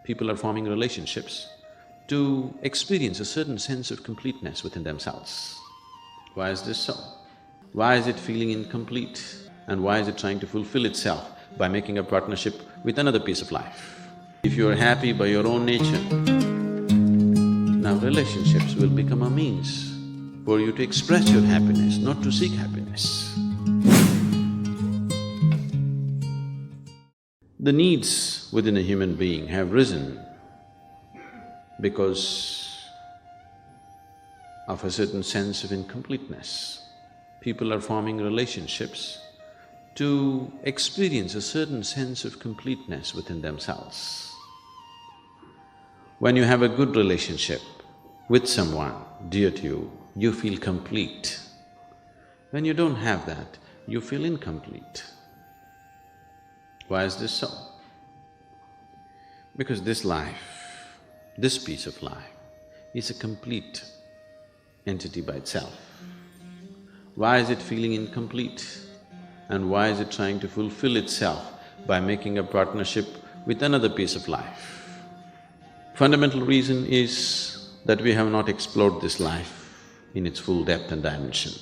People are forming relationships to experience a certain sense of completeness within themselves. Why is this so? Why is it feeling incomplete? And why is it trying to fulfill itself by making a partnership with another piece of life? If you're happy by your own nature, now relationships will become a means for you to express your happiness, not to seek happiness. The needs within a human being have risen because of a certain sense of incompleteness. People are forming relationships to experience a certain sense of completeness within themselves. When you have a good relationship with someone dear to you, you feel complete. When you don't have that, you feel incomplete. Why is this so? Because this life, this piece of life, is a complete entity by itself. Why is it feeling incomplete? And why is it trying to fulfill itself by making a partnership with another piece of life? Fundamental reason is that we have not explored this life in its full depth and dimension.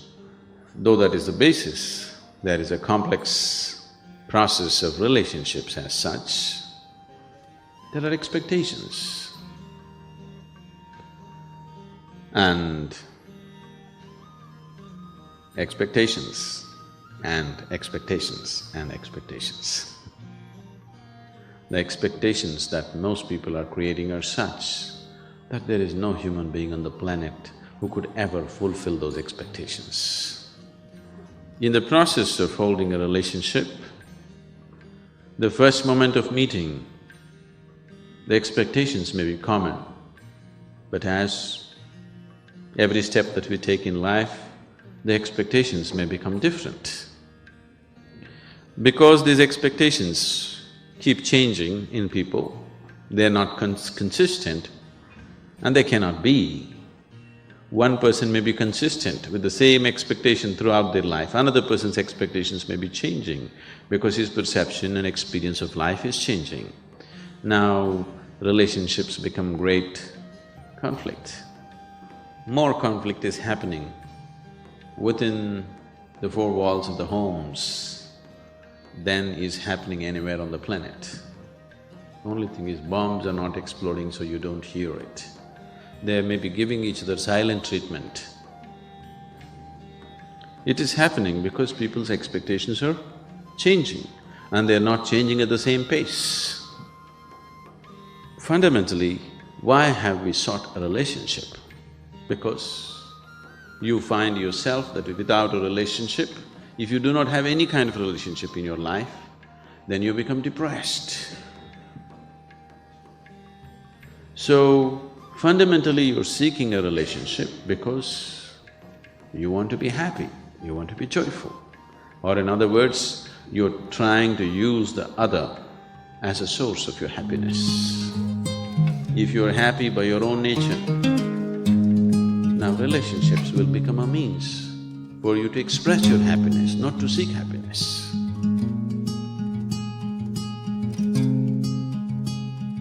Though that is the basis, there is a complex process of relationships as such. There are expectations. And expectations and expectations and expectations. The expectations that most people are creating are such that there is no human being on the planet who could ever fulfill those expectations. In the process of holding a relationship, the first moment of meeting, the expectations may be common, but as every step that we take in life, the expectations may become different. Because these expectations keep changing in people, they're not consistent and they cannot be. One person may be consistent with the same expectation throughout their life, another person's expectations may be changing because his perception and experience of life is changing. Now, relationships become great conflict. More conflict is happening within the four walls of the homes than is happening anywhere on the planet. Only thing is, bombs are not exploding so you don't hear it. They may be giving each other silent treatment. It is happening because people's expectations are changing and they're not changing at the same pace. Fundamentally, why have we sought a relationship? Because you find yourself that without a relationship, if you do not have any kind of relationship in your life, then you become depressed. So, fundamentally you're seeking a relationship because you want to be happy, you want to be joyful. Or in other words, you're trying to use the other as a source of your happiness. If you're happy by your own nature, now relationships will become a means for you to express your happiness, not to seek happiness.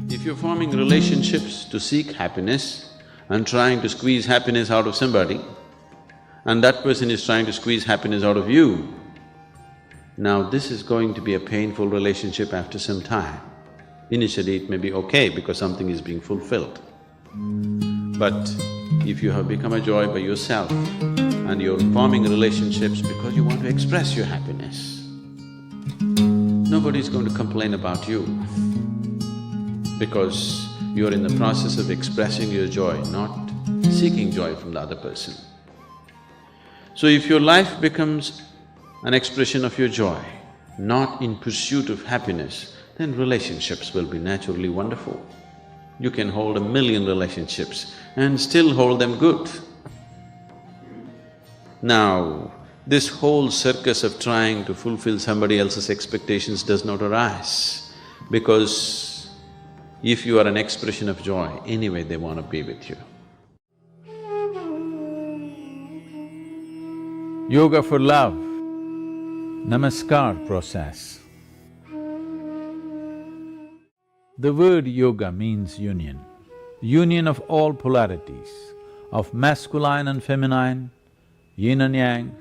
If you're forming relationships to seek happiness and trying to squeeze happiness out of somebody, and that person is trying to squeeze happiness out of you, now this is going to be a painful relationship after some time. Initially it may be okay because something is being fulfilled. But if you have become a joy by yourself and you're forming relationships because you want to express your happiness, nobody's going to complain about you because you're in the process of expressing your joy, not seeking joy from the other person. So if your life becomes an expression of your joy, not in pursuit of happiness, then relationships will be naturally wonderful. You can hold 1,000,000 relationships and still hold them good. Now, this whole circus of trying to fulfill somebody else's expectations does not arise, because if you are an expression of joy, anyway they want to be with you. Yoga for Love, Namaskar process. The word yoga means union, union of all polarities, of masculine and feminine, yin and yang,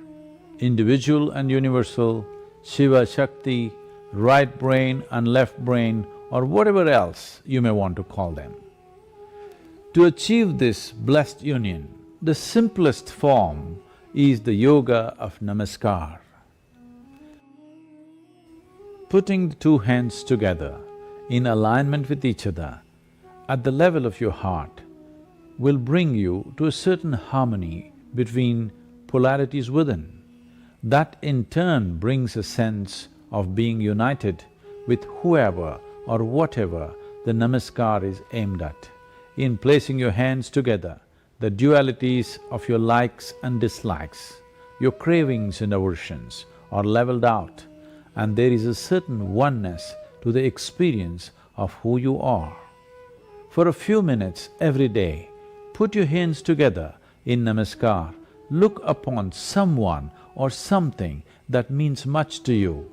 individual and universal, Shiva, Shakti, right brain and left brain, or whatever else you may want to call them. To achieve this blessed union, the simplest form is the yoga of namaskar. Putting the two hands together in alignment with each other at the level of your heart will bring you to a certain harmony between polarities within. That in turn brings a sense of being united with whoever or whatever the namaskar is aimed at. In placing your hands together, the dualities of your likes and dislikes, your cravings and aversions are leveled out, and there is a certain oneness to the experience of who you are. For a few minutes every day, put your hands together in namaskar, look upon someone or something that means much to you.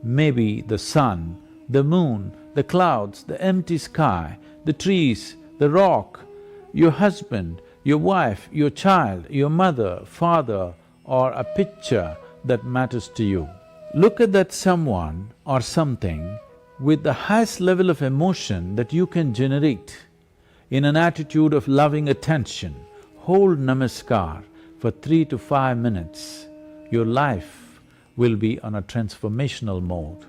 Maybe the sun, the moon, the clouds, the empty sky, the trees, the rock, your husband, your wife, your child, your mother, father, or a picture that matters to you. Look at that someone or something with the highest level of emotion that you can generate. In an attitude of loving attention, hold namaskar for 3 to 5 minutes. Your life will be on a transformational mode.